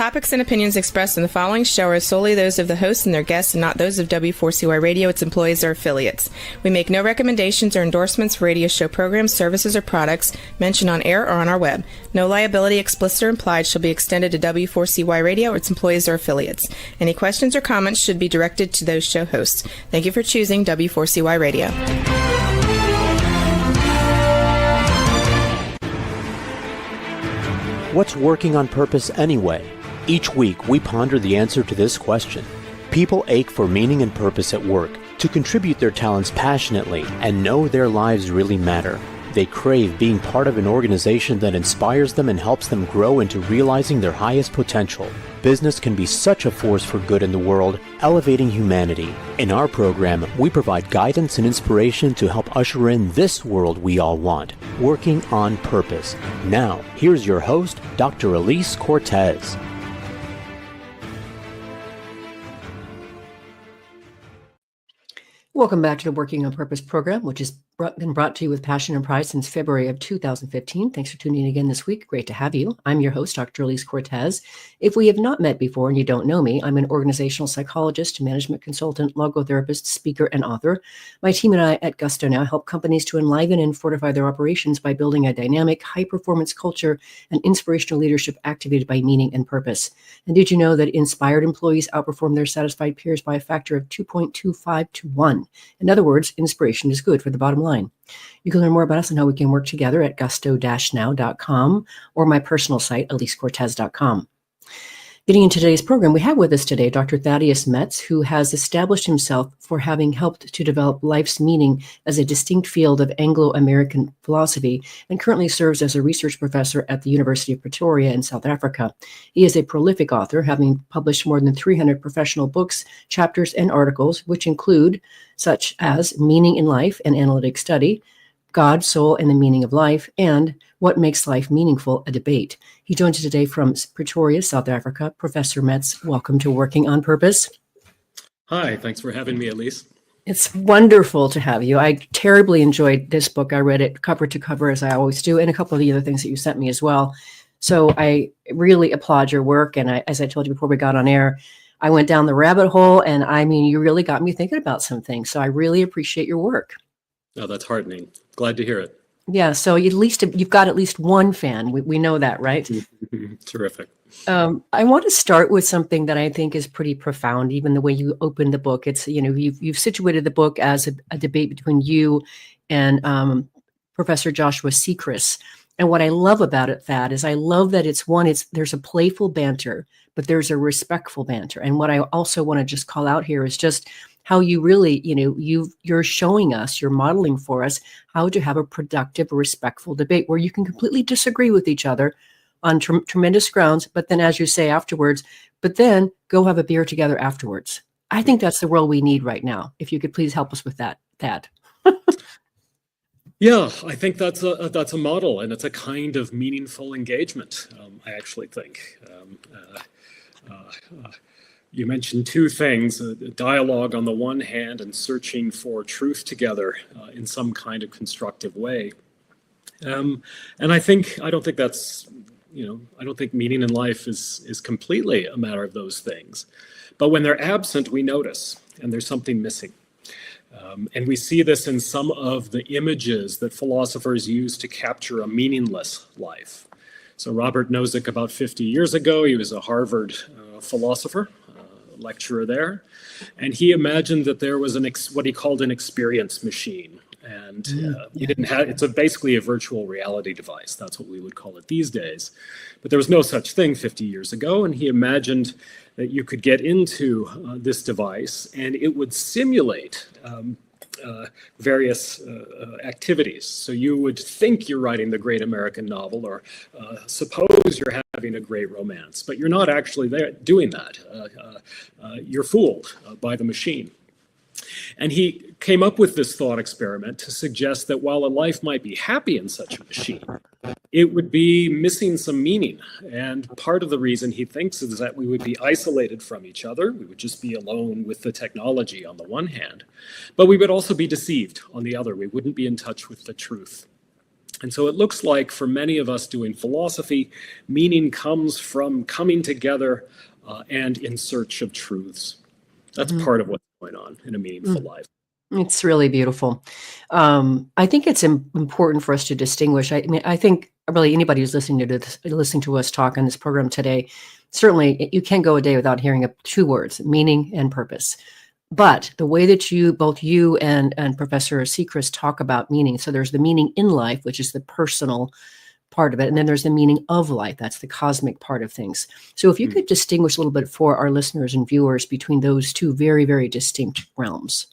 topics and opinions expressed in the following show are solely those of the hosts and their guests and not those of W4CY Radio, its employees, or affiliates. We make no recommendations or endorsements for radio show programs, services, or products mentioned on air or on our web. No liability, explicit or implied, shall be extended to W4CY Radio or its employees or affiliates. Any questions or comments should be directed to those show hosts. Thank you for choosing W4CY Radio. What's working on purpose anyway? Each week, we ponder the answer to this question. People ache for meaning and purpose at work, to contribute their talents passionately and know their lives really matter. They crave being part of an organization that inspires them and helps them grow into realizing their highest potential. Business can be such a force for good in the world, elevating humanity. In our program, we provide guidance and inspiration to help usher in this world we all want, working on purpose. Now, here's your host, Dr. Elise Cortez. Welcome back to the Working on Purpose program, which has been brought to you with passion and pride since February of 2015. Thanks for tuning in again this week. Great to have you. I'm your host, Dr. Elise Cortez. If we have not met before and you don't know me, I'm an organizational psychologist, management consultant, logotherapist, speaker, and author. My team and I at Gusto now help companies to enliven and fortify their operations by building a dynamic, high-performance culture and inspirational leadership activated by meaning and purpose. And did you know that inspired employees outperform their satisfied peers by a factor of 2.25 to 1? In other words, inspiration is good for the bottom line. You can learn more about us and how we can work together at gusto-now.com or my personal site, elisecortez.com. Getting into today's program, we have with us today Dr. Thaddeus Metz, who has established himself for having helped to develop life's meaning as a distinct field of Anglo-American philosophy and currently serves as a research professor at the University of Pretoria in South Africa. He is a prolific author, having published more than 300 professional books, chapters, and articles, which include such as Meaning in Life, an Analytic Study, God, Soul, and the Meaning of Life, and What Makes Life Meaningful, a Debate. He joins us today from Pretoria, South Africa. Professor Metz, welcome to Working on Purpose. Hi, thanks for having me, Elise. It's wonderful to have you. I terribly enjoyed this book. I read it cover to cover, as I always do, and a couple of the other things that you sent me as well. So I really applaud your work. And as I told you before we got on air, I went down the rabbit hole, and I mean, you really got me thinking about some things. So I really appreciate your work. Oh, that's heartening. Glad to hear it. Yeah, so you've got at least one fan. We know that, right? Terrific. I want to start with something that I think is pretty profound, even the way you opened the book. It's, you've situated the book as a debate between you and Professor Joshua Sechrist. And what I love about it, Thad, is I love that there's a playful banter, but there's a respectful banter. And what I also want to just call out here is just how you really, you're showing us, you're modeling for us how to have a productive, respectful debate where you can completely disagree with each other on tremendous grounds, but then, as you say afterwards, but then go have a beer together afterwards. I think that's the world we need right now. If you could please help us with that, Thad. Yeah, I think that's a model, and it's a kind of meaningful engagement, I actually think. You mentioned two things, a dialogue on the one hand and searching for truth together in some kind of constructive way. And I don't think that's, I don't think meaning in life is completely a matter of those things. But when they're absent, we notice, and there's something missing. And we see this in some of the images that philosophers use to capture a meaningless life. So Robert Nozick, about 50 years ago, he was a Harvard philosopher, lecturer there, and he imagined that there was what he called an experience machine, and he didn't have it's basically a virtual reality device. That's what we would call it these days, but there was no such thing 50 years ago, and he imagined that you could get into this device and it would simulate various activities. So you would think you're writing the great American novel, or suppose you're having a great romance, but you're not actually there doing that. You're fooled by the machine. And he came up with this thought experiment to suggest that while a life might be happy in such a machine, it would be missing some meaning. And part of the reason he thinks is that we would be isolated from each other. We would just be alone with the technology on the one hand, but we would also be deceived on the other. We wouldn't be in touch with the truth. And so it looks like for many of us doing philosophy, meaning comes from coming together and in search of truths. That's part of what's going on in a meaningful life. It's really beautiful. I think it's important for us to distinguish. I mean, I think really anybody who's listening to us talk on this program today, certainly you can't go a day without hearing two words: meaning and purpose. But the way that both you and Professor Seacrest talk about meaning, so there's the meaning in life, which is the personal part of it, and then there's the meaning of life, that's the cosmic part of things. So if you could distinguish a little bit for our listeners and viewers between those two very, very distinct realms.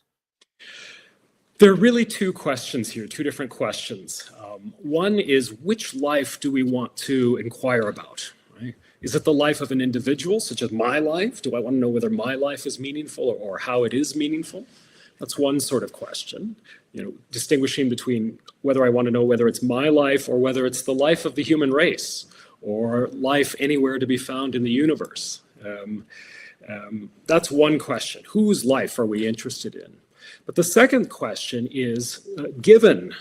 There are really two questions here, two different questions. One is, which life do we want to inquire about? Right? Is it the life of an individual, such as my life? Do I want to know whether my life is meaningful or how it is meaningful? That's one sort of question, distinguishing between whether I want to know whether it's my life or whether it's the life of the human race or life anywhere to be found in the universe. That's one question. Whose life are we interested in? But the second question is, given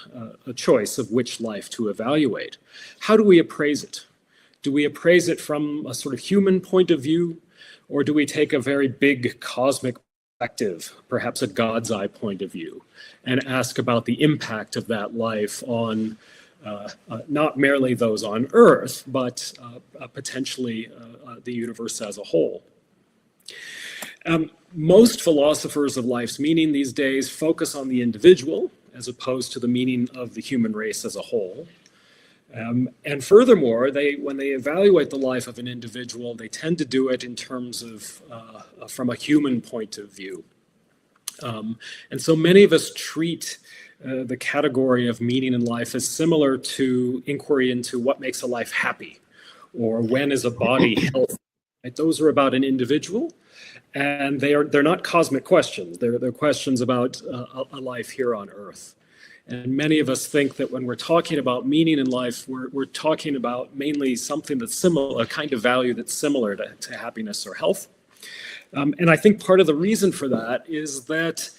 a choice of which life to evaluate, how do we appraise it? Do we appraise it from a sort of human point of view, or do we take a very big cosmic perspective, perhaps a God's eye point of view, and ask about the impact of that life on not merely those on Earth, but potentially the universe as a whole? Most philosophers of life's meaning these days focus on the individual as opposed to the meaning of the human race as a whole. And furthermore, when they evaluate the life of an individual, they tend to do it in terms of from a human point of view. And so many of us treat the category of meaning in life as similar to inquiry into what makes a life happy, or when is a body healthy. Right? Those are about an individual, and they're not cosmic questions. They're questions about a life here on Earth. And many of us think that when we're talking about meaning in life, we're talking about mainly something that's similar, a kind of value that's similar to happiness or health. And I think part of the reason for that is that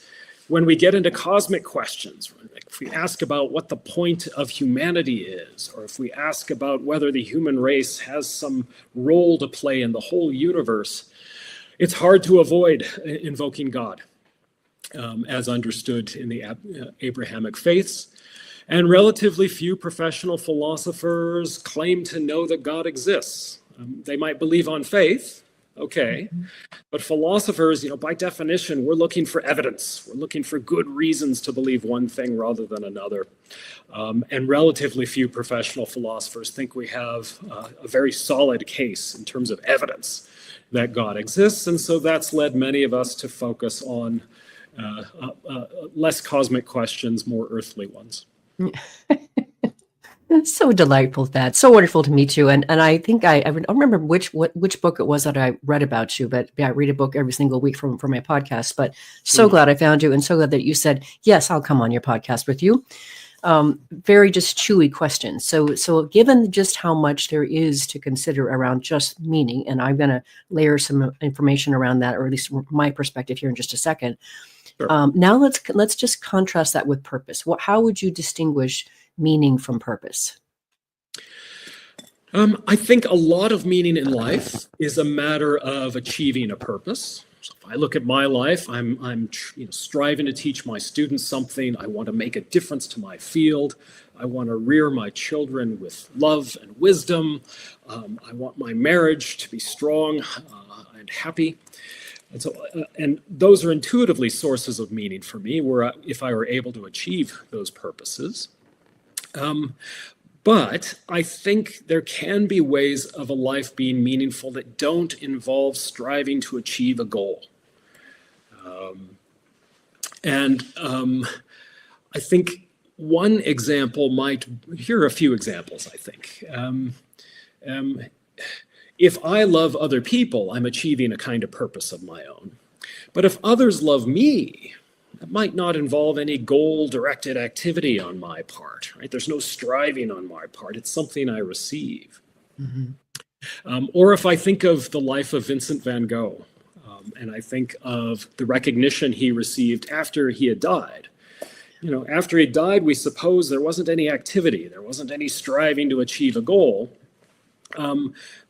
when we get into cosmic questions, if we ask about what the point of humanity is, or if we ask about whether the human race has some role to play in the whole universe, it's hard to avoid invoking God, as understood in the Abrahamic faiths. And relatively few professional philosophers claim to know that God exists. They might believe on faith, okay, but philosophers, by definition, we're looking for evidence. We're looking for good reasons to believe one thing rather than another. And relatively few professional philosophers think we have a very solid case in terms of evidence that God exists. And so that's led many of us to focus on less cosmic questions, more earthly ones. It's so delightful, Thad. So wonderful to meet you. And I think I don't remember which book it was that I read about you, but I read a book every single week for my podcast. But so glad I found you, and so glad that you said, yes, I'll come on your podcast with you. Very just chewy questions. So given just how much there is to consider around just meaning, and I'm going to layer some information around that, or at least my perspective here in just a second. Sure. Now let's just contrast that with purpose. How would you distinguish meaning from purpose? I think a lot of meaning in life is a matter of achieving a purpose. So if I look at my life, I'm striving to teach my students something. I want to make a difference to my field. I want to rear my children with love and wisdom. I want my marriage to be strong and happy. And so, and those are intuitively sources of meaning for me, where if I were able to achieve those purposes. But I think there can be ways of a life being meaningful that don't involve striving to achieve a goal. I think one example here are a few examples, I think. If I love other people, I'm achieving a kind of purpose of my own. But if others love me, it might not involve any goal-directed activity on my part, right? There's no striving on my part. It's something I receive. Mm-hmm. Or if I think of the life of Vincent van Gogh, and I think of the recognition he received after he had died, after he died, we suppose there wasn't any activity, there wasn't any striving to achieve a goal.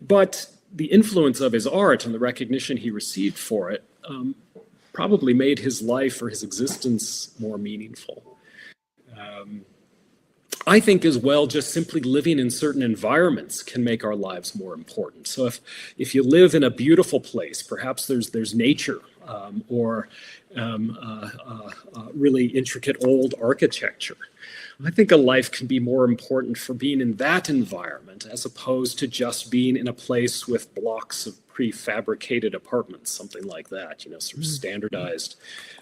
But the influence of his art and the recognition he received for it probably made his life or his existence more meaningful. I think as well, just simply living in certain environments can make our lives more important. So if you live in a beautiful place, perhaps there's nature or really intricate old architecture, I think a life can be more important for being in that environment as opposed to just being in a place with blocks of prefabricated apartments, something like that, sort of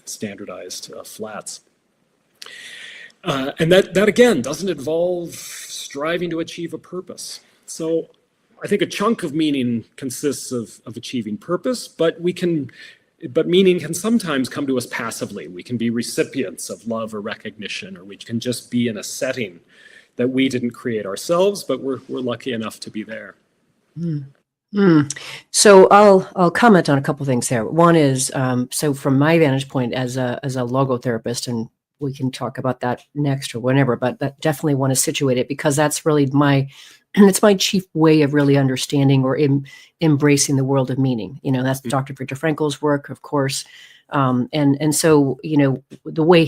standardized flats. And that again doesn't involve striving to achieve a purpose. So I think a chunk of meaning consists of achieving purpose, but meaning can sometimes come to us passively. We can be recipients of love or recognition, or we can just be in a setting that we didn't create ourselves, but we're lucky enough to be there. So I'll comment on a couple things there. One is, so from my vantage point as a logotherapist, and we can talk about that next or whenever, but that definitely want to situate it because that's really it's my chief way of really understanding or embracing the world of meaning. That's Dr. Viktor Frankl's work, of course. And so, the way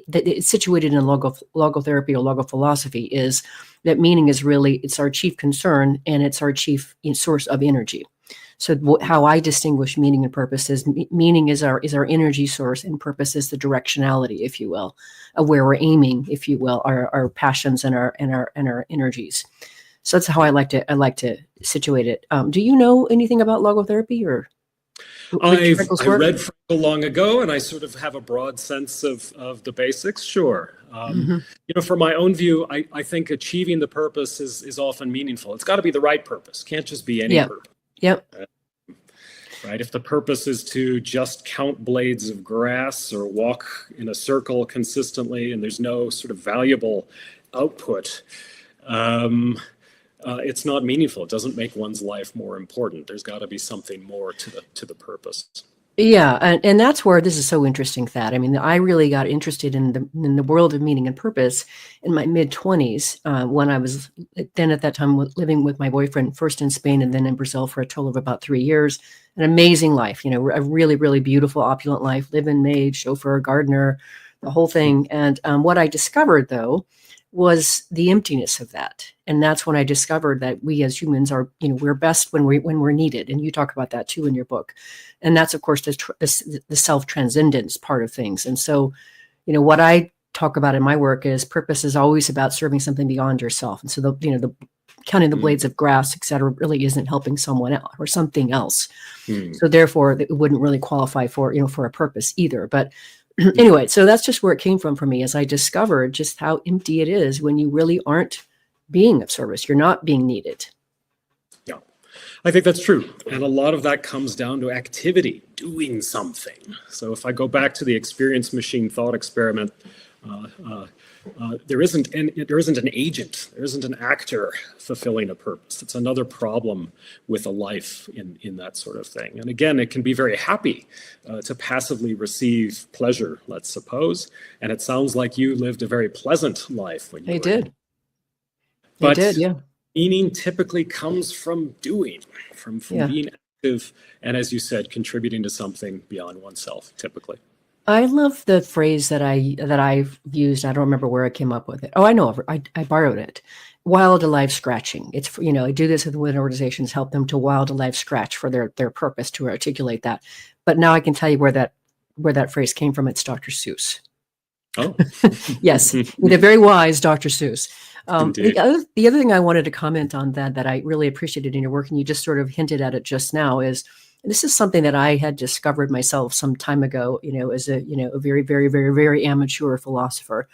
that it's situated in logotherapy or logophilosophy is that meaning is really, it's our chief concern and it's our chief source of energy. So how I distinguish meaning and purpose is meaning is our energy source, and purpose is the directionality, if you will, of where we're aiming, if you will, our passions and our energies. So that's how I like to situate it. Do you know anything about logotherapy or? I read Frankl long ago, and I sort of have a broad sense of the basics. Sure. For my own view, I think achieving the purpose is often meaningful. It's got to be the right purpose. Can't just be any purpose. Yep. Right. If the purpose is to just count blades of grass or walk in a circle consistently, and there's no sort of valuable output, it's not meaningful. It doesn't make one's life more important. There's got to be something more to the purpose. Yeah, and that's where this is so interesting, Thad. I mean, I really got interested in the world of meaning and purpose in my mid-20s when I was then at that time living with my boyfriend, first in Spain and then in Brazil for a total of about 3 years. An amazing life, a really, really beautiful, opulent life, live-in maid, chauffeur, gardener, the whole thing. And what I discovered, though, was the emptiness of that. And that's when I discovered that we as humans are, we're best when we're needed. And you talk about that too in your book. And that's, of course, the self-transcendence part of things. And so, what I talk about in my work is purpose is always about serving something beyond yourself. And so the counting the blades of grass, et cetera, really isn't helping someone else or something else. So therefore it wouldn't really qualify for a purpose either. But anyway, so that's just where it came from for me, as I discovered just how empty it is when you really aren't being of service. You're not being needed. Yeah, I think that's true. And a lot of that comes down to activity, doing something. So if I go back to the experience machine thought experiment, there isn't an agent, there isn't an actor fulfilling a purpose. It's another problem with a life in that sort of thing. And again, it can be very happy to passively receive pleasure, let's suppose. And it sounds like you lived a very pleasant life when you were did. But did, yeah. Meaning typically comes from doing, from being active, and as you said, contributing to something beyond oneself, typically. I love the phrase that I've used. I don't remember where I came up with it. Oh, I know. I borrowed it. Wild alive scratching. It's, I do this with organizations, help them to wild alive scratch for their purpose, to articulate that. But now I can tell you where that phrase came from. It's Dr. Seuss. Oh, yes, the very wise Dr. Seuss. Indeed. The other thing I wanted to comment on that I really appreciated in your work, and you just sort of hinted at it just now, is this is something that I had discovered myself some time ago, as a very, very, very, very amateur philosopher,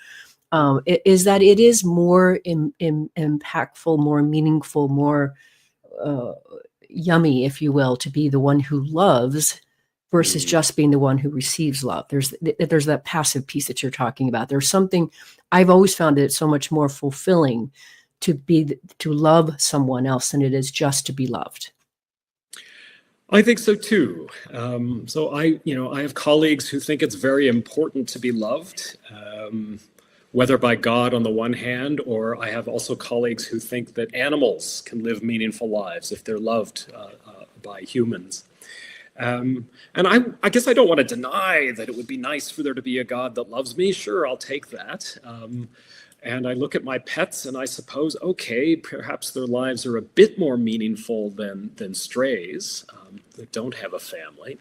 is that it is more impactful, more meaningful, more yummy, if you will, to be the one who loves versus just being the one who receives love. There's that passive piece that you're talking about. There's something I've always found it so much more fulfilling to love someone else than it is just to be loved. I think so too. I have colleagues who think it's very important to be loved, whether by God on the one hand, or I have also colleagues who think that animals can live meaningful lives if they're loved by humans. And I guess I don't want to deny that it would be nice for there to be a God that loves me. Sure, I'll take that. And I look at my pets and I suppose, okay, perhaps their lives are a bit more meaningful than strays that don't have a family.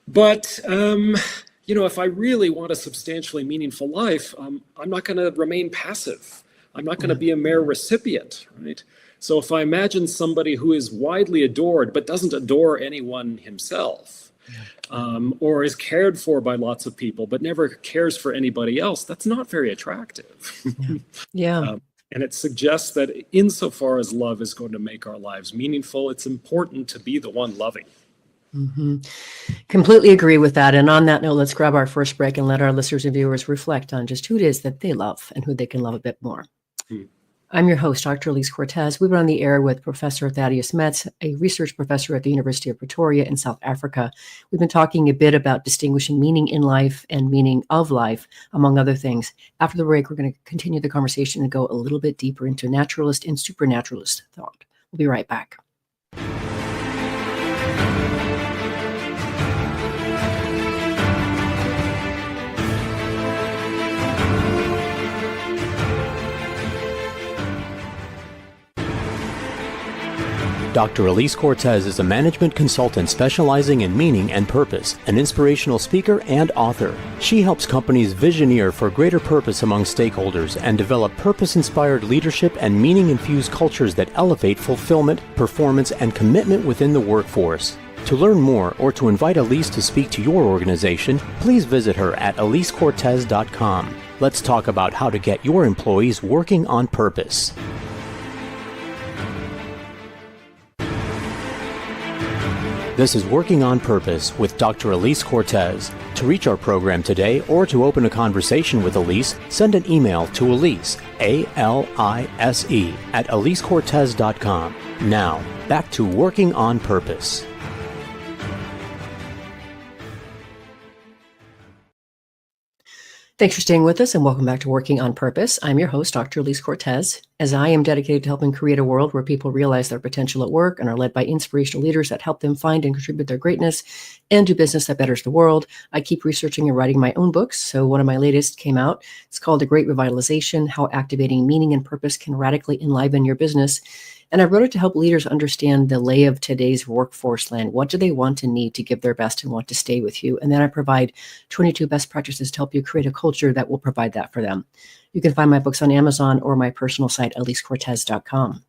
But, if I really want a substantially meaningful life, I'm not going to remain passive. I'm not going to be a mere recipient, right? So if I imagine somebody who is widely adored but doesn't adore anyone himself, or is cared for by lots of people but never cares for anybody else, that's not very attractive. Yeah. And it suggests that insofar as love is going to make our lives meaningful, it's important to be the one loving. Mm-hmm. Completely agree with that. And on that note, let's grab our first break and let our listeners and viewers reflect on just who it is that they love and who they can love a bit more. I'm your host, Dr. Elise Cortez. We've been on the air with Professor Thaddeus Metz, a research professor at the University of Pretoria in South Africa. We've been talking a bit about distinguishing meaning in life and meaning of life, among other things. After the break, we're going to continue the conversation and go a little bit deeper into naturalist and supernaturalist thought. We'll be right back. Dr. Elise Cortez is a management consultant specializing in meaning and purpose, an inspirational speaker and author. She helps companies visioneer for greater purpose among stakeholders and develop purpose-inspired leadership and meaning-infused cultures that elevate fulfillment, performance, and commitment within the workforce. To learn more or to invite Elise to speak to your organization, please visit her at elisecortez.com. Let's talk about how to get your employees working on purpose. This is Working on Purpose with Dr. Elise Cortez. To reach our program today or to open a conversation with Elise, send an email to Elise, A-L-I-S-E, at elisecortez.com. Now, back to Working on Purpose. Thanks for staying with us and welcome back to Working on Purpose. I'm your host, Dr. Elise Cortez. As I am dedicated to helping create a world where people realize their potential at work and are led by inspirational leaders that help them find and contribute their greatness and do business that betters the world, I keep researching and writing my own books. So one of my latest came out. It's called The Great Revitalization: How Activating Meaning and Purpose Can Radically Enliven Your Business. And I wrote it to help leaders understand the lay of today's workforce land. What do they want and need to give their best and want to stay with you? And then I provide 22 best practices to help you create a culture that will provide that for them. You can find my books on Amazon or my personal site, elisecortez.com.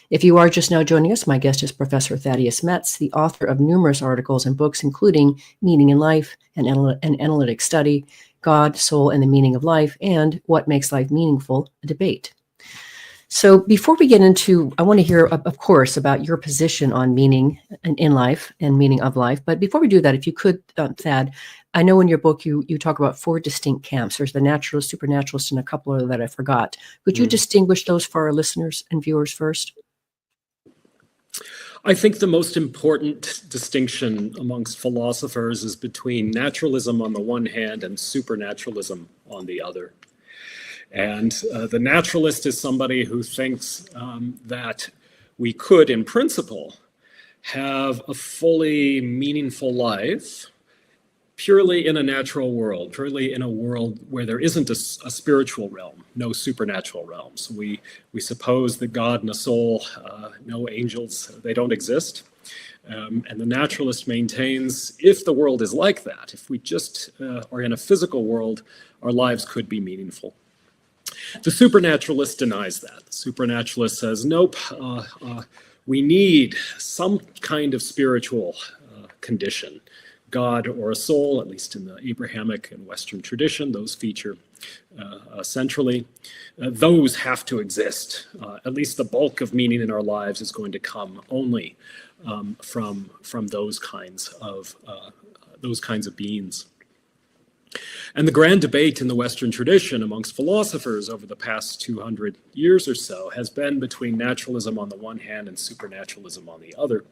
If you are just now joining us, my guest is Professor Thaddeus Metz, the author of numerous articles and books, including Meaning in Life, an Analytic Study, God, Soul, and the Meaning of Life, and What Makes Life Meaningful, a debate. So before we get into, I want to hear, of course, about your position on meaning in life and meaning of life. But before we do that, if you could, Thad, I know in your book you talk about 4 distinct camps. There's the naturalist, supernaturalist, and a couple other that I forgot. Could you distinguish those for our listeners and viewers first? I think the most important distinction amongst philosophers is between naturalism on the one hand and supernaturalism on the other. And the naturalist is somebody who thinks that we could, in principle, have a fully meaningful life purely in a natural world, purely in a world where there isn't a spiritual realm, no supernatural realms. We suppose that God and a soul, no angels, they don't exist. And the naturalist maintains if the world is like that, if we just are in a physical world, our lives could be meaningful. The supernaturalist denies that. The supernaturalist says, nope, we need some kind of spiritual condition, God or a soul, at least in the Abrahamic and Western tradition, those feature centrally. Those have to exist. At least the bulk of meaning in our lives is going to come only from those kinds of beings. And the grand debate in the Western tradition amongst philosophers over the past 200 years or so has been between naturalism on the one hand and supernaturalism on the other.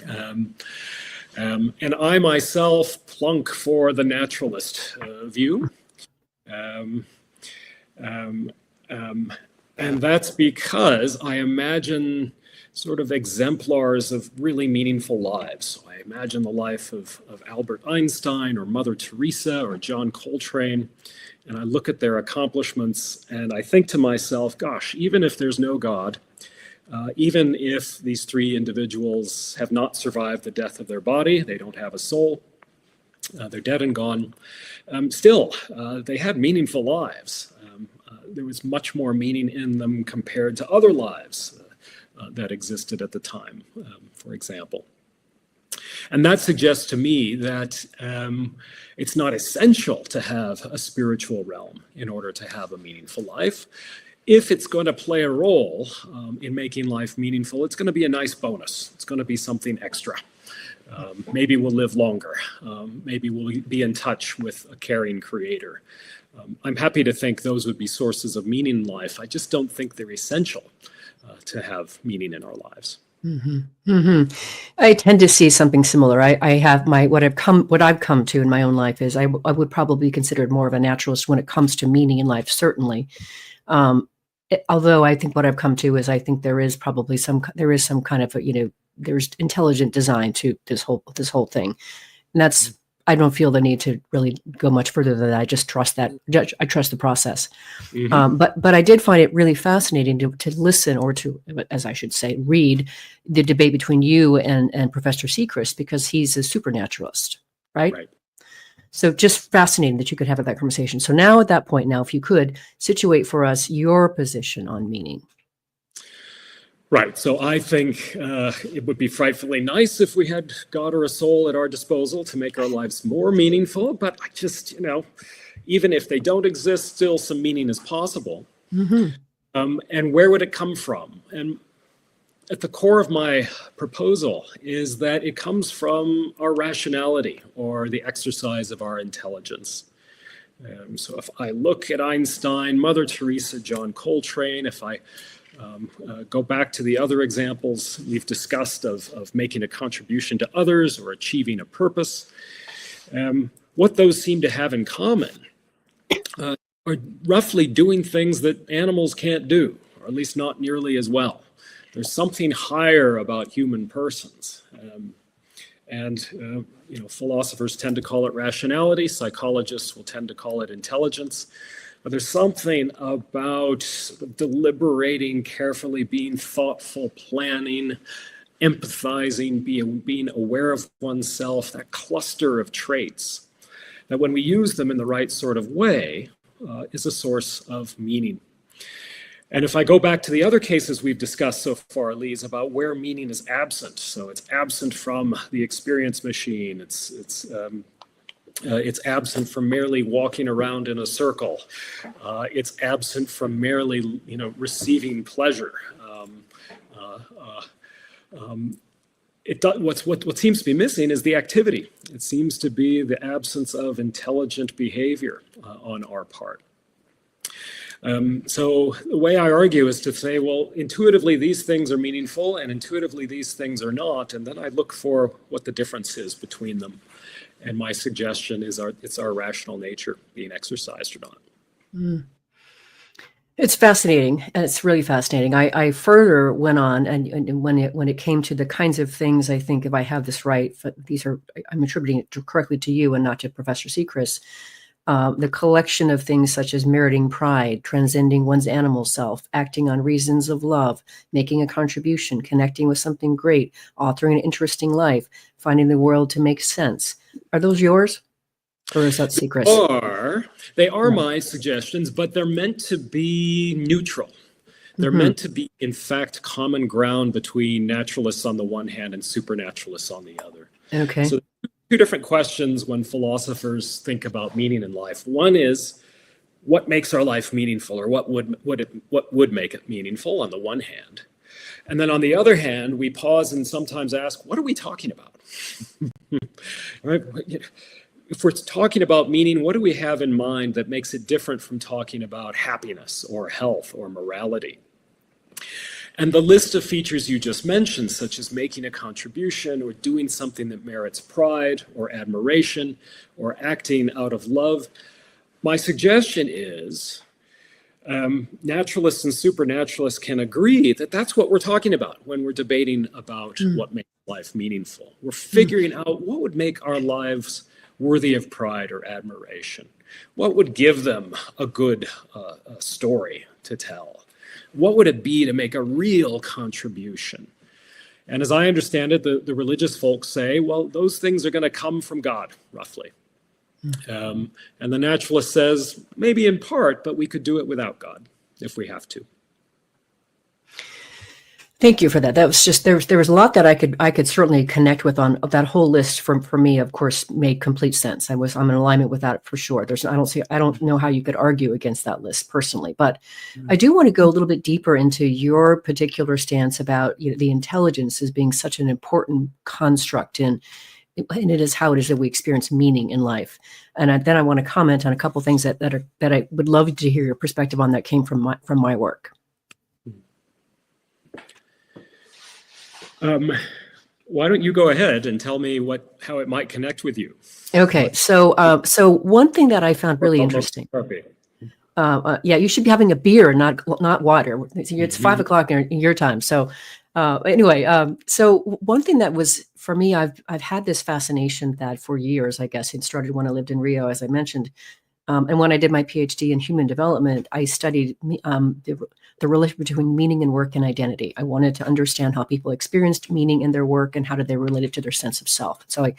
And I myself plunk for the naturalist view. And that's because I imagine sort of exemplars of really meaningful lives. So I imagine the life of Albert Einstein or Mother Teresa or John Coltrane, and I look at their accomplishments and I think to myself, gosh, even if there's no God, even if these three individuals have not survived the death of their body, they don't have a soul, they're dead and gone, still, they had meaningful lives. There was much more meaning in them compared to other lives that existed at the time, for example. And that suggests to me that it's not essential to have a spiritual realm in order to have a meaningful life. If it's going to play a role in making life meaningful, it's going to be a nice bonus. It's going to be something extra. Maybe we'll live longer. Maybe we'll be in touch with a caring creator. I'm happy to think those would be sources of meaning in life. I just don't think they're essential to have meaning in our lives. Mm-hmm. Mm-hmm. I tend to see something similar. I have what I've come to in my own life is I would probably be considered more of a naturalist when it comes to meaning in life, certainly. Although I think what I've come to is I think there is some kind of there's intelligent design to this whole thing, and that's I don't feel the need to really go much further than that. I just trust that. I trust the process. Mm-hmm. But I did find it really fascinating to listen, or to, as I should say, read the debate between you and Professor Sechrist, because he's a supernaturalist, right? Right. So just fascinating that you could have that conversation. So now at that point, if you could situate for us your position on meaning. Right. So I think it would be frightfully nice if we had God or a soul at our disposal to make our lives more meaningful. But I just, even if they don't exist, still some meaning is possible. Mm-hmm. And where would it come from? And at the core of my proposal is that it comes from our rationality, or the exercise of our intelligence. So if I look at Einstein, Mother Teresa, John Coltrane, if I go back to the other examples we've discussed of making a contribution to others or achieving a purpose, what those seem to have in common are roughly doing things that animals can't do, or at least not nearly as well. There's something higher about human persons. Philosophers tend to call it rationality. Psychologists will tend to call it intelligence. But there's something about deliberating carefully, being thoughtful, planning, empathizing, being aware of oneself, that cluster of traits, that when we use them in the right sort of way, is a source of meaning. And if I go back to the other cases we've discussed so far, Lise, about where meaning is absent, so it's absent from the experience machine, it's absent from merely walking around in a circle. It's absent from merely, receiving pleasure. What seems to be missing is the activity. It seems to be the absence of intelligent behavior on our part. So the way I argue is to say, well, intuitively these things are meaningful and intuitively these things are not, and then I look for what the difference is between them. And my suggestion is it's our rational nature being exercised or not. Mm. It's fascinating, and it's really fascinating. I further went on, and when it came to the kinds of things, I think, if I have this right, I'm attributing it correctly to you and not to Professor Sechrist. The collection of things such as meriting pride, transcending one's animal self, acting on reasons of love, making a contribution, connecting with something great, authoring an interesting life, finding the world to make sense. Are those yours? Or is that Sechrist? They are my suggestions, but they're meant to be neutral. They're meant to be, in fact, common ground between naturalists on the one hand and supernaturalists on the other. Okay. So two different questions when philosophers think about meaning in life. One is, what makes our life meaningful, or what would make it meaningful on the one hand? And then on the other hand, we pause and sometimes ask, what are we talking about? Right? If we're talking about meaning, what do we have in mind that makes it different from talking about happiness or health or morality? And the list of features you just mentioned, such as making a contribution or doing something that merits pride or admiration or acting out of love, my suggestion is naturalists and supernaturalists can agree that that's what we're talking about when we're debating about what makes life meaningful. We're figuring out what would make our lives worthy of pride or admiration. What would give them a good story to tell? What would it be to make a real contribution? And as I understand it, the religious folks say, well, those things are going to come from God, roughly. And the naturalist says, maybe in part, but we could do it without God if we have to. Thank you for that. That was just there was a lot that I could certainly connect with on that whole list. For me, of course, made complete sense. I'm in alignment with that for sure. I don't know how you could argue against that list personally, but I do want to go a little bit deeper into your particular stance about the intelligence as being such an important construct and it is how it is that we experience meaning in life. And then I want to comment on a couple things that I would love to hear your perspective on that came from my work. Why don't you go ahead and tell me how it might connect with you? Okay, so one thing that I found really interesting. You should be having a beer, not water. It's 5 o'clock in your time. So anyway, so one thing that was for me, I've had this fascination that for years, I guess it started when I lived in Rio, as I mentioned. And when I did my PhD in human development, I studied the relation between meaning and work and identity. I wanted to understand how people experienced meaning in their work and how did they relate it to their sense of self. So I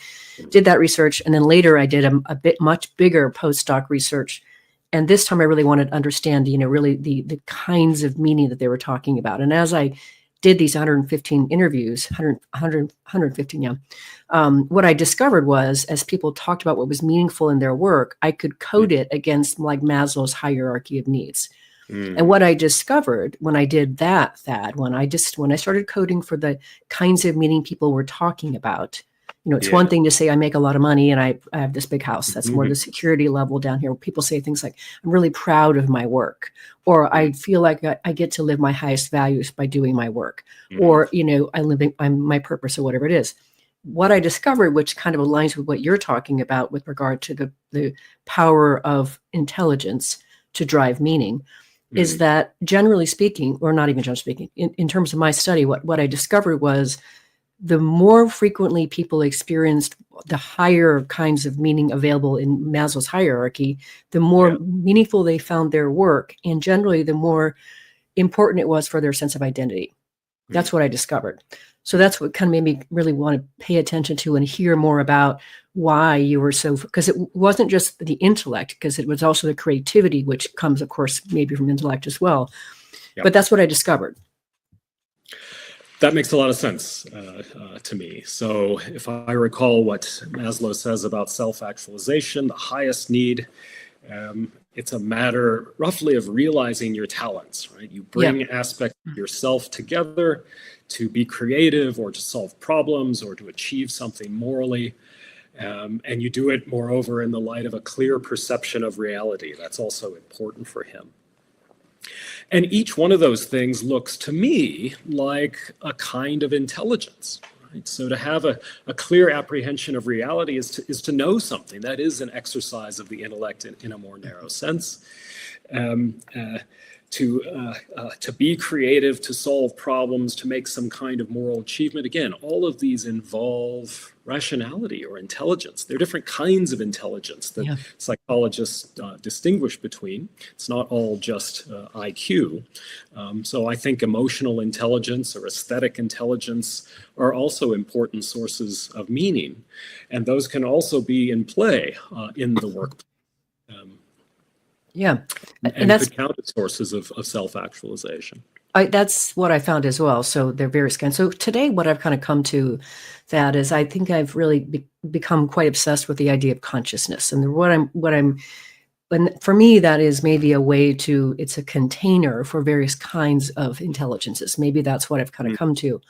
did that research. And then later I did a bit much bigger postdoc research. And this time I really wanted to understand, really the kinds of meaning that they were talking about. And as I did these 115 interviews, 115, yeah. What I discovered was, as people talked about what was meaningful in their work, I could code it against like Maslow's hierarchy of needs. And what I discovered when I did that, Thad, when I started coding for the kinds of meaning people were talking about, it's one thing to say I make a lot of money and I have this big house. That's more the security level down here. People say things like, I'm really proud of my work, or I feel like I get to live my highest values by doing my work, or, I'm my purpose or whatever it is. What I discovered, which kind of aligns with what you're talking about with regard to the power of intelligence to drive meaning, is that generally speaking, or not even generally speaking, in terms of my study, what I discovered was the more frequently people experienced the higher kinds of meaning available in Maslow's hierarchy, the more meaningful they found their work, and generally the more important it was for their sense of identity. That's what I discovered. So that's what kind of made me really want to pay attention to and hear more about why you were because it wasn't just the intellect, because it was also the creativity, which comes, of course, maybe from intellect as well. But that's what I discovered. That makes a lot of sense to me. So if I recall what Maslow says about self-actualization, the highest need, it's a matter roughly of realizing your talents, right? You bring aspects of yourself together to be creative or to solve problems or to achieve something morally. And you do it, moreover, in the light of a clear perception of reality. That's also important for him. And each one of those things looks to me like a kind of intelligence. Right? So to have a clear apprehension of reality is to know something. That is an exercise of the intellect in a more narrow sense. To be creative, to solve problems, to make some kind of moral achievement. Again, all of these involve rationality or intelligence. There are different kinds of intelligence that psychologists distinguish between. It's not all just IQ. So I think emotional intelligence or aesthetic intelligence are also important sources of meaning. And those can also be in play in the workplace. And that's could count as sources of self-actualization. That's what I found as well. So they're various kinds. So today, what I've kind of come to that is, I think I've really become quite obsessed with the idea of consciousness, and and for me, that is maybe a way to. It's a container for various kinds of intelligences. Maybe that's what I've kind of come to.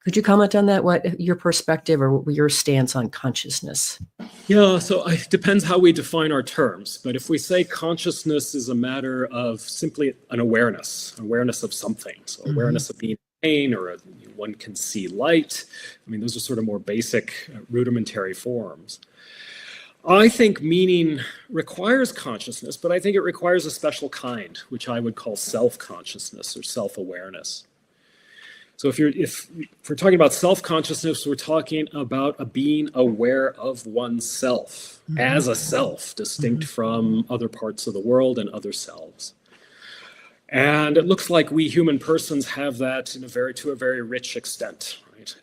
Could you comment on that? What your perspective or your stance on consciousness? Yeah, so it depends how we define our terms. But if we say consciousness is a matter of simply an awareness of something, so awareness of being in pain, or one can see light. I mean, those are sort of more basic, rudimentary forms. I think meaning requires consciousness, but I think it requires a special kind, which I would call self-consciousness or self-awareness. So if we're talking about self-consciousness, we're talking about being aware of oneself as a self, distinct from other parts of the world and other selves. And it looks like we human persons have that to a very rich extent, right?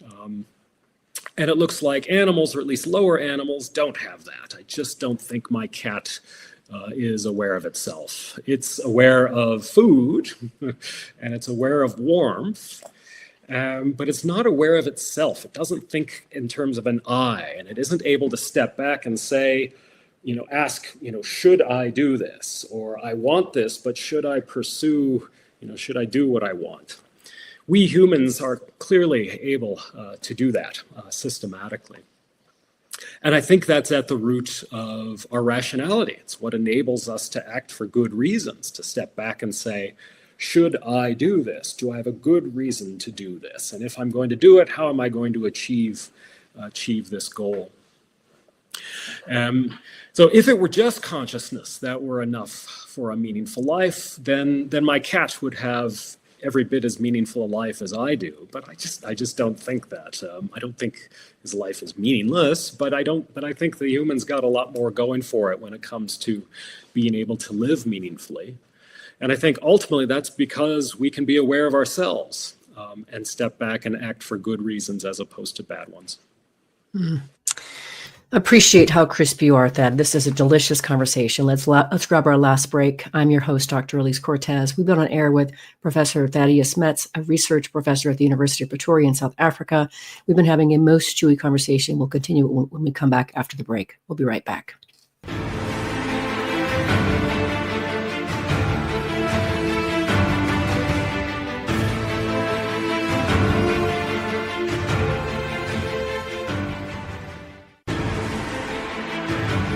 And it looks like animals, or at least lower animals, don't have that. I just don't think my cat is aware of itself. It's aware of food, and it's aware of warmth. But it's not aware of itself. It doesn't think in terms of an I, and it isn't able to step back and say, ask, should I do this? Or I want this, but should I pursue, should I do what I want? We humans are clearly able to do that systematically. And I think that's at the root of our rationality. It's what enables us to act for good reasons, to step back and say, should I do this? Do I have a good reason to do this? And if I'm going to do it, how am I going to achieve this goal? So if it were just consciousness that were enough for a meaningful life, then my cat would have every bit as meaningful a life as I do. But I just don't think that. I don't think his life is meaningless, but I think the human's got a lot more going for it when it comes to being able to live meaningfully. And I think ultimately that's because we can be aware of ourselves and step back and act for good reasons as opposed to bad ones. Appreciate how crisp you are, Thad. This is a delicious conversation. Let's grab our last break. I'm your host, Dr. Elise Cortez. We've been on air with Professor Thaddeus Metz, a research professor at the University of Pretoria in South Africa. We've been having a most chewy conversation. We'll continue when we come back after the break. We'll be right back.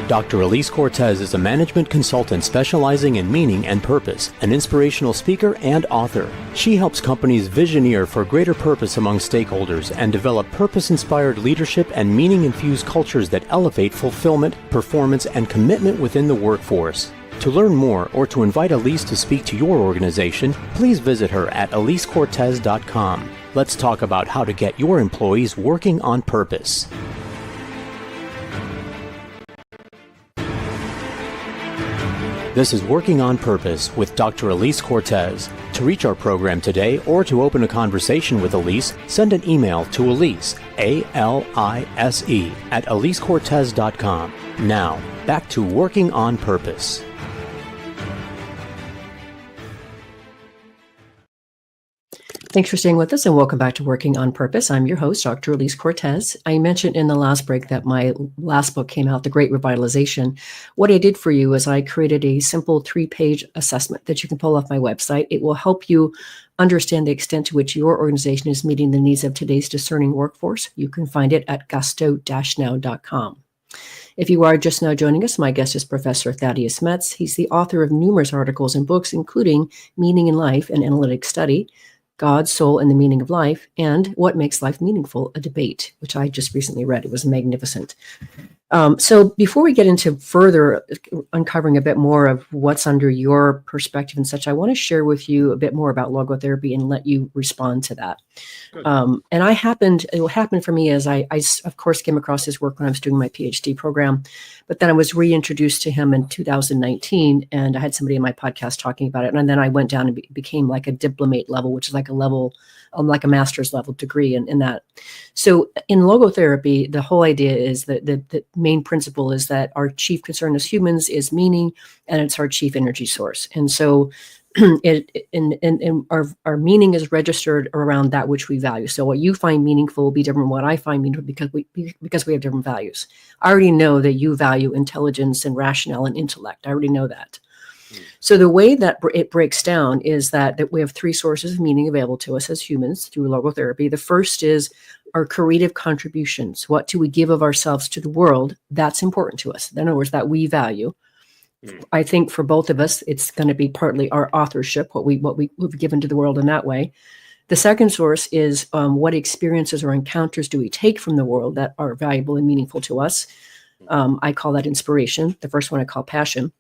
Dr. Elise Cortez is a management consultant specializing in meaning and purpose, an inspirational speaker and author. She helps companies visioneer for greater purpose among stakeholders and develop purpose-inspired leadership and meaning-infused cultures that elevate fulfillment, performance, and commitment within the workforce. To learn more or to invite Elise to speak to your organization, please visit her at elisecortez.com. Let's talk about how to get your employees working on purpose. This is Working on Purpose with Dr. Elise Cortez. To reach our program today or to open a conversation with Elise, send an email to Elise, A-L-I-S-E, at elisecortez.com. Now, back to Working on Purpose. Thanks for staying with us and welcome back to Working on Purpose. I'm your host, Dr. Elise Cortez. I mentioned in the last break that my last book came out, The Great Revitalization. What I did for you is I created a simple 3-page assessment that you can pull off my website. It will help you understand the extent to which your organization is meeting the needs of today's discerning workforce. You can find it at gusto-now.com. If you are just now joining us, my guest is Professor Thaddeus Metz. He's the author of numerous articles and books, including Meaning in Life, an Analytic Study, God, Soul, and the Meaning of Life, and What Makes Life Meaningful, a debate, which I just recently read. It was magnificent. So before we get into further uncovering a bit more of what's under your perspective and such, I want to share with you a bit more about logotherapy and let you respond to that. And what happened for me is I of course came across his work when I was doing my PhD program, but then I was reintroduced to him in 2019, and I had somebody in my podcast talking about it. And then I went down and became like a diplomate level, which is like a level, like a master's level degree in that. So in logotherapy, the whole idea is that the main principle is that our chief concern as humans is meaning, and it's our chief energy source. And so our meaning is registered around that which we value. So what you find meaningful will be different from what I find meaningful because we have different values. I already know that you value intelligence and rationale and intellect. I already know that. So the way that it breaks down is that we have three sources of meaning available to us as humans through logotherapy. The first is our creative contributions. What do we give of ourselves to the world? That's important to us. In other words, that we value. I think for both of us, it's going to be partly our authorship, what we've given to the world in that way. The second source is what experiences or encounters do we take from the world that are valuable and meaningful to us? I call that inspiration. The first one I call passion.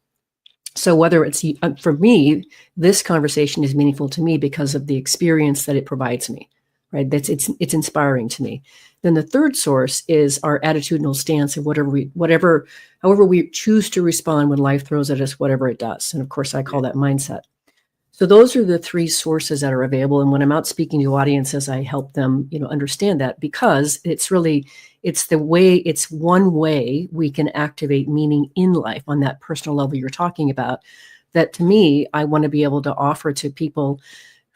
So whether it's, for me, this conversation is meaningful to me because of the experience that it provides me, right? It's inspiring to me. Then the third source is our attitudinal stance of however we choose to respond when life throws at us, whatever it does. And of course, I call that mindset. So those are the three sources that are available. And when I'm out speaking to audiences, I help them, understand that, because it's one way we can activate meaning in life on that personal level you're talking about. That, to me, I want to be able to offer to people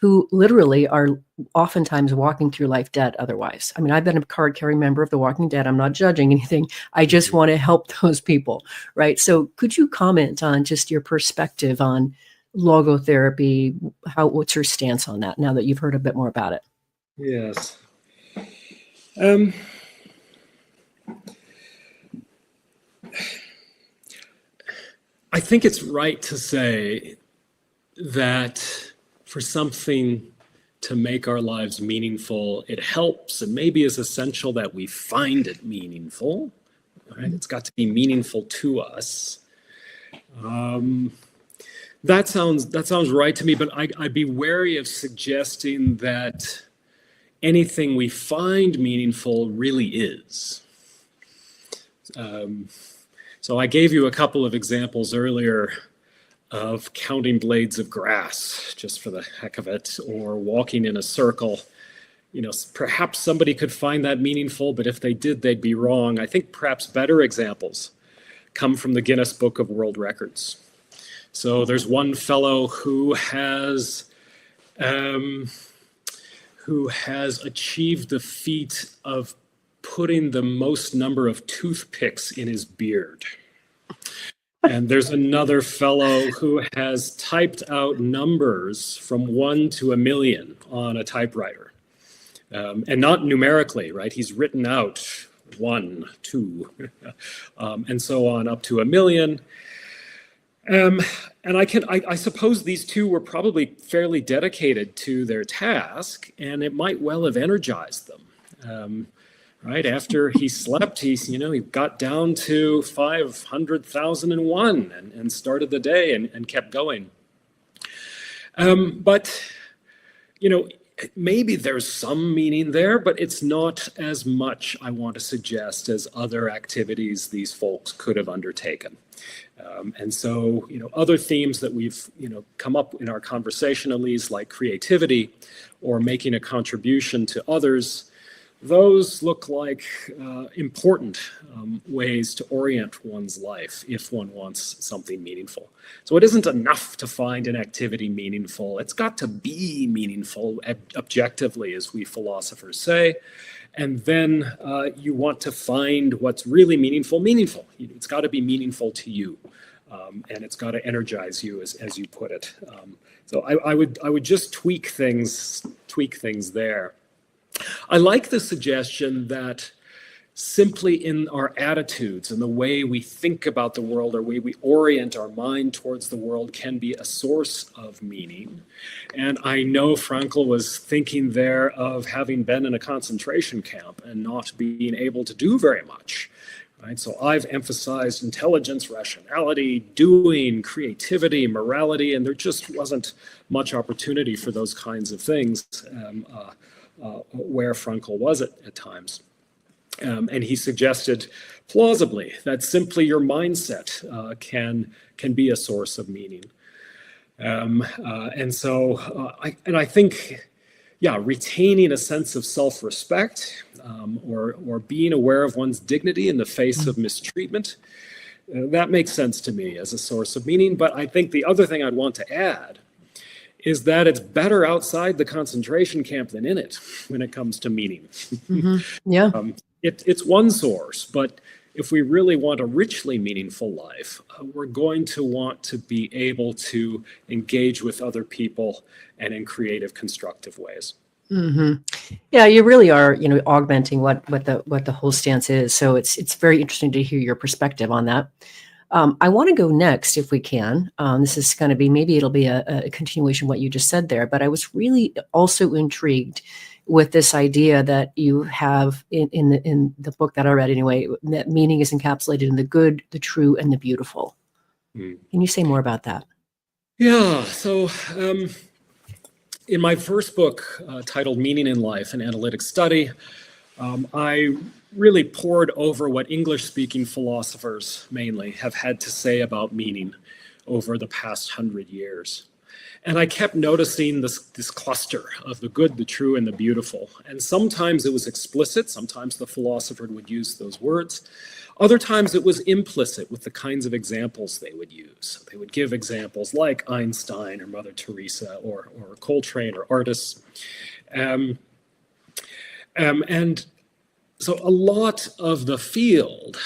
who literally are oftentimes walking through life dead otherwise. I mean, I've been a card-carrying member of The Walking Dead. I'm not judging anything. I just want to help those people, right? So could you comment on just your perspective on logotherapy? What's your stance on that now that you've heard a bit more about it? Yes. I think it's right to say that for something to make our lives meaningful, it helps and maybe is essential that we find it meaningful. Right? It's got to be meaningful to us. That sounds right to me, but I'd be wary of suggesting that anything we find meaningful really is. So I gave you a couple of examples earlier of counting blades of grass, just for the heck of it, or walking in a circle. Perhaps somebody could find that meaningful, but if they did, they'd be wrong. I think perhaps better examples come from the Guinness Book of World Records. So there's one fellow who has achieved the feat of putting the most number of toothpicks in his beard. And there's another fellow who has typed out numbers from 1 to 1,000,000 on a typewriter. And not numerically, right? He's written out 1, 2, and so on up to 1,000,000. And I suppose these two were probably fairly dedicated to their task, and it might well have energized them. Right after he slept, he got down to 500,001 and started the day and kept going. But maybe there's some meaning there, but it's not as much, I want to suggest, as other activities these folks could have undertaken. And so, other themes that we've, come up in our conversation, at least, like creativity or making a contribution to others, those look like important ways to orient one's life if one wants something meaningful. So it isn't enough to find an activity meaningful. It's got to be meaningful objectively, as we philosophers say. And then you want to find what's really meaningful. It's got to be meaningful to you. And it's got to energize you, as you put it. So I would just tweak things there. I like the suggestion that simply in our attitudes and the way we think about the world, or way we orient our mind towards the world, can be a source of meaning. And I know Frankl was thinking there of having been in a concentration camp and not being able to do very much. Right? So I've emphasized intelligence, rationality, doing, creativity, morality, and there just wasn't much opportunity for those kinds of things where Frankl was at times. And he suggested plausibly that simply your mindset can be a source of meaning. And so I think, retaining a sense of self-respect or being aware of one's dignity in the face of mistreatment, that makes sense to me as a source of meaning. But I think the other thing I'd want to add is that it's better outside the concentration camp than in it when it comes to meaning. Mm-hmm. Yeah. It's one source, but if we really want a richly meaningful life, we're going to want to be able to engage with other people and in creative, constructive ways. Yeah, you really are, augmenting what the whole stance is. So it's very interesting to hear your perspective on that. I want to go next, if we can. This is going to be, maybe it'll be a continuation of what you just said there, but I was really also intrigued with this idea that you have in the book that I read anyway, that meaning is encapsulated in the good, the true, and the beautiful. Can you say more about that? Yeah, so in my first book titled Meaning in Life, an Analytic Study, I really pored over what English-speaking philosophers mainly have had to say about meaning over the past 100 years. And I kept noticing this cluster of the good, the true, and the beautiful. And sometimes it was explicit, sometimes the philosopher would use those words. Other times it was implicit with the kinds of examples they would use. They would give examples like Einstein or Mother Teresa or Coltrane or artists. And so a lot of the field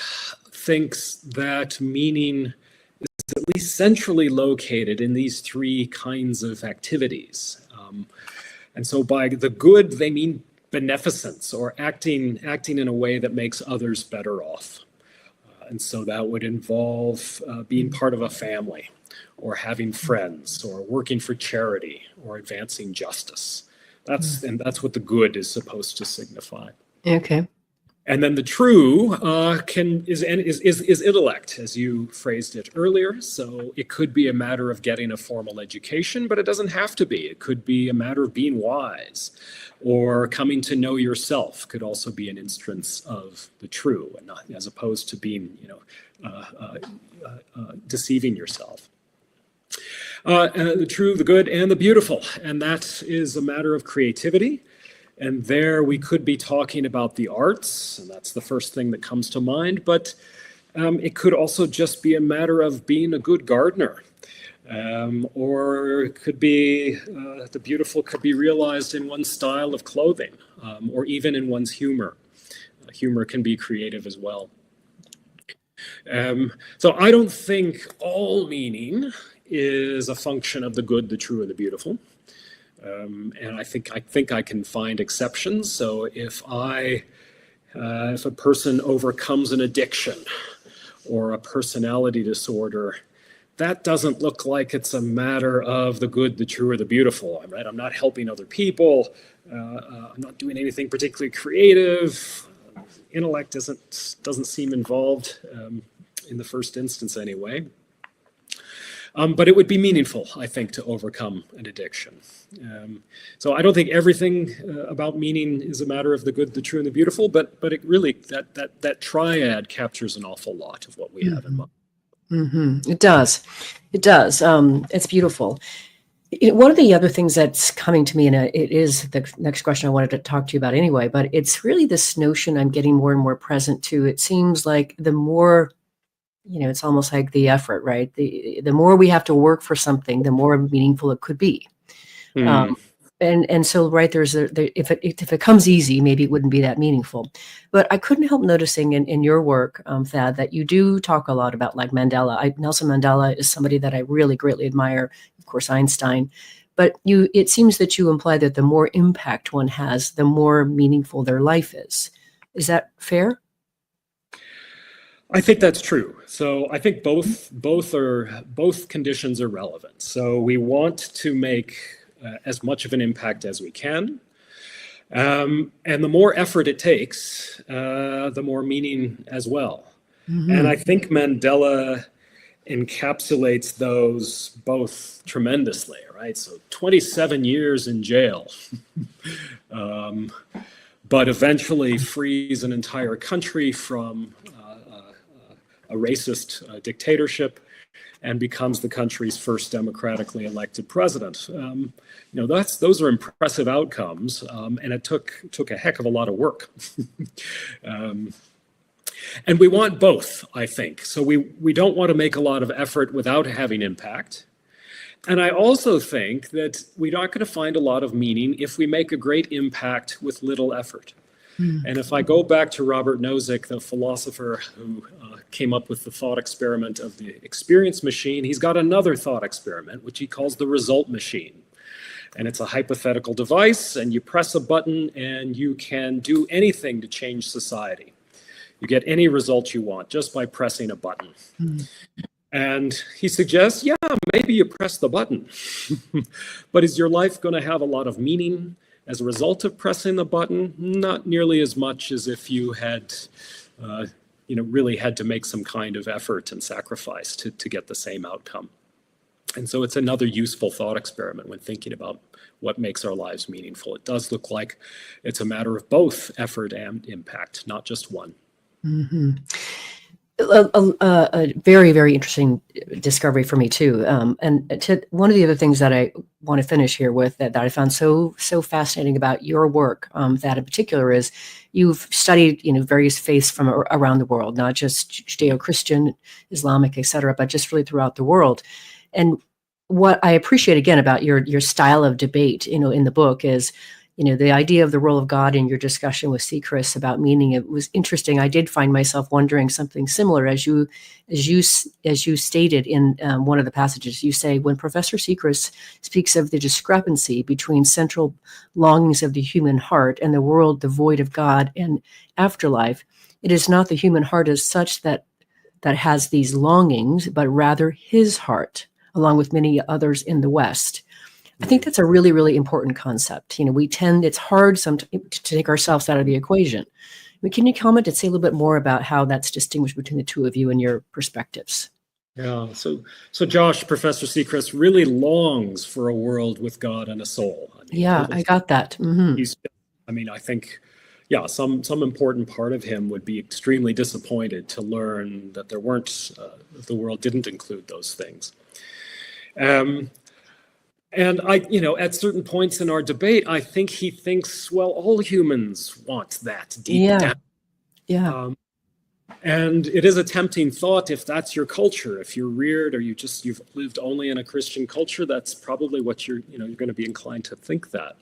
thinks that meaning is at least centrally located in these three kinds of activities. And so by the good, they mean beneficence or acting in a way that makes others better off. And so that would involve being part of a family or having friends or working for charity or advancing justice. That's what the good is supposed to signify. Okay. And then the true is intellect, as you phrased it earlier. So it could be a matter of getting a formal education, but it doesn't have to be. It could be a matter of being wise, or coming to know yourself could also be an instance of the true, and not, as opposed to being, deceiving yourself. The true, the good, and the beautiful, and that is a matter of creativity. And there we could be talking about the arts, and that's the first thing that comes to mind, but it could also just be a matter of being a good gardener. Or it could be, the beautiful could be realized in one's style of clothing, or even in one's humor. Humor can be creative as well. So I don't think all meaning is a function of the good, the true, and the beautiful. And I think I can find exceptions. So if a person overcomes an addiction or a personality disorder, that doesn't look like it's a matter of the good, the true, or the beautiful. Right? I'm not helping other people. I'm not doing anything particularly creative. Intellect doesn't seem involved in the first instance anyway. But it would be meaningful, I think, to overcome an addiction. So I don't think everything about meaning is a matter of the good, the true, and the beautiful, but it really, that triad captures an awful lot of what we have in mind. Mm-hmm. It does. It's beautiful. One of the other things that's coming to me, and it is the next question I wanted to talk to you about anyway, but it's really this notion I'm getting more and more present to. It seems like the more, it's almost like the effort, right? The more we have to work for something, the more meaningful it could be. And so, right, if it comes easy, maybe it wouldn't be that meaningful. But I couldn't help noticing in your work, Thad, that you do talk a lot about like Mandela. Nelson Mandela is somebody that I really greatly admire. Of course, Einstein. But it seems that you imply that the more impact one has, the more meaningful their life is. Is that fair? I think that's true. So I think both conditions are relevant. So we want to make as much of an impact as we can. And the more effort it takes, the more meaning as well. Mm-hmm. And I think Mandela encapsulates those both tremendously, right? So 27 years in jail, but eventually frees an entire country from a racist dictatorship and becomes the country's first democratically elected president. Those are impressive outcomes, and it took a heck of a lot of work. And we want both, I think. So we don't want to make a lot of effort without having impact. And I also think that we're not going to find a lot of meaning if we make a great impact with little effort. And if I go back to Robert Nozick, the philosopher who came up with the thought experiment of the experience machine, he's got another thought experiment, which he calls the result machine. And it's a hypothetical device, and you press a button and you can do anything to change society. You get any result you want just by pressing a button. And he suggests, yeah, maybe you press the button, but is your life going to have a lot of meaning as a result of pressing the button? Not nearly as much as if you had, really had to make some kind of effort and sacrifice to get the same outcome. And so it's another useful thought experiment when thinking about what makes our lives meaningful. It does look like it's a matter of both effort and impact, not just one. Mm-hmm. A very, very interesting discovery for me too. One of the other things that I want to finish here with that I found so fascinating about your work, that in particular, is you've studied various faiths from around the world, not just Judeo-Christian, Islamic, etc., but just really throughout the world. And what I appreciate again about your style of debate, in the book is, the idea of the role of God in your discussion with Sechrist about meaning. It was interesting. I did find myself wondering something similar as you stated in one of the passages. You say, when Professor Sechrist speaks of the discrepancy between central longings of the human heart and the world devoid of God and afterlife, it is not the human heart as such that has these longings, but rather his heart, along with many others in the West. I think that's a really, really important concept. It's hard sometimes to take ourselves out of the equation. Can you comment and say a little bit more about how that's distinguished between the two of you and your perspectives? Yeah, so Josh, Professor Sechrist really longs for a world with God and a soul. I got that. Mm-hmm. I think, some important part of him would be extremely disappointed to learn that the world didn't include those things. And at certain points in our debate, I think he thinks, well, all humans want that deep down. Yeah. And it is a tempting thought if that's your culture, if you're reared or you've lived only in a Christian culture, that's probably what you're going to be inclined to think that.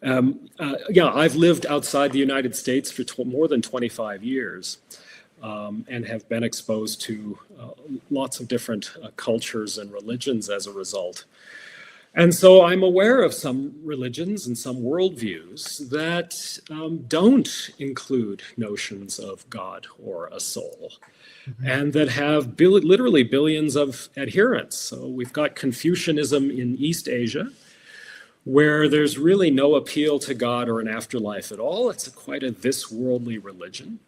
I've lived outside the United States for more than 25 years. And have been exposed to lots of different cultures and religions as a result. And so I'm aware of some religions and some worldviews that don't include notions of God or a soul, and that have literally billions of adherents. So we've got Confucianism in East Asia, where there's really no appeal to God or an afterlife at all. It's quite a this-worldly religion.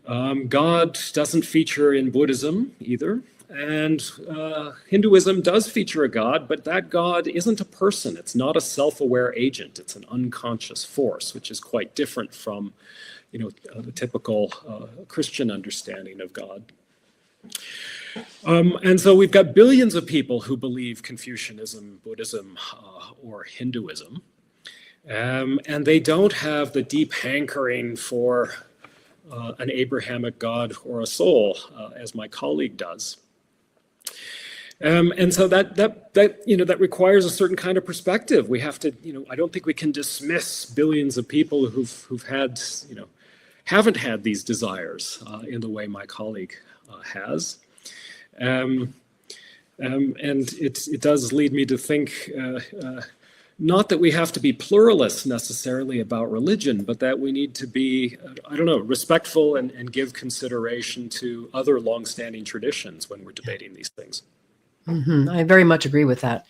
God doesn't feature in Buddhism either, and Hinduism does feature a God, but that God isn't a person. It's not a self-aware agent. It's an unconscious force, which is quite different from, the typical Christian understanding of God. And so we've got billions of people who believe Confucianism, Buddhism, or Hinduism, and they don't have the deep hankering for an Abrahamic God or a soul, as my colleague does. And so that requires a certain kind of perspective. We have to, I don't think we can dismiss billions of people who've had, haven't had these desires in the way my colleague has. And it does lead me to think, not that we have to be pluralists necessarily about religion, but that we need to be, respectful and give consideration to other longstanding traditions when we're debating these things. Mm-hmm. I very much agree with that.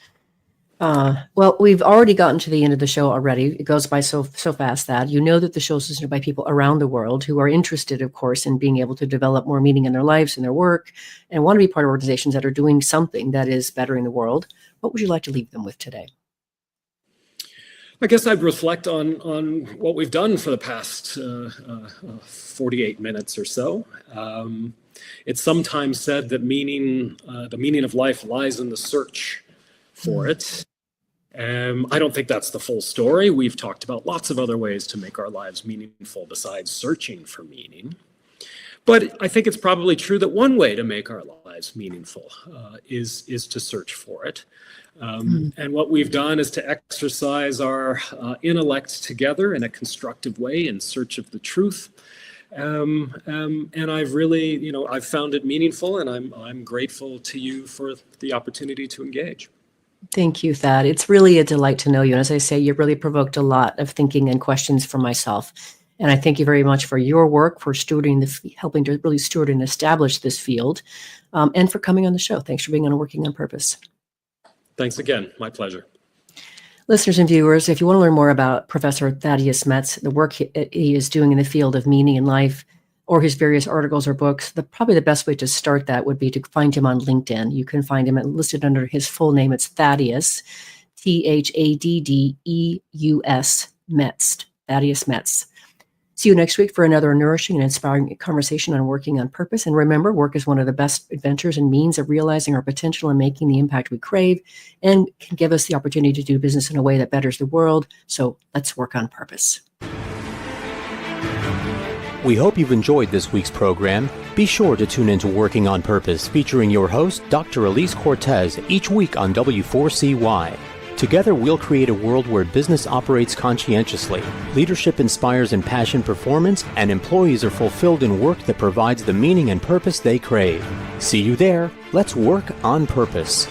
Well, we've already gotten to the end of the show already. It goes by so fast that that the show is listened by people around the world who are interested, of course, in being able to develop more meaning in their lives and their work, and want to be part of organizations that are doing something that is bettering the world. What would you like to leave them with today? I guess I'd reflect on what we've done for the past 48 minutes or so. It's sometimes said that the meaning of life lies in the search for it. I don't think that's the full story. We've talked about lots of other ways to make our lives meaningful besides searching for meaning. But I think it's probably true that one way to make our lives meaningful is to search for it. And what we've done is to exercise our intellect together in a constructive way in search of the truth. And I've really, I've found it meaningful, and I'm grateful to you for the opportunity to engage. Thank you, Thad. It's really a delight to know you. And as I say, you really provoked a lot of thinking and questions for myself. And I thank you very much for your work, for helping to really steward and establish this field, and for coming on the show. Thanks for being on Working on Purpose. Thanks again. My pleasure. Listeners and viewers, if you want to learn more about Professor Thaddeus Metz, the work he is doing in the field of meaning in life, or his various articles or books, probably the best way to start that would be to find him on LinkedIn. You can find him listed under his full name. It's Thaddeus, Thaddeus Metz, Thaddeus Metz. See you next week for another nourishing and inspiring conversation on working on purpose. And remember, work is one of the best adventures and means of realizing our potential and making the impact we crave, and can give us the opportunity to do business in a way that betters the world. So let's work on purpose. We hope you've enjoyed this week's program. Be sure to tune into Working on Purpose, featuring your host, Dr. Elise Cortez, each week on W4CY. Together, we'll create a world where business operates conscientiously, leadership inspires impassioned performance, and employees are fulfilled in work that provides the meaning and purpose they crave. See you there. Let's work on purpose.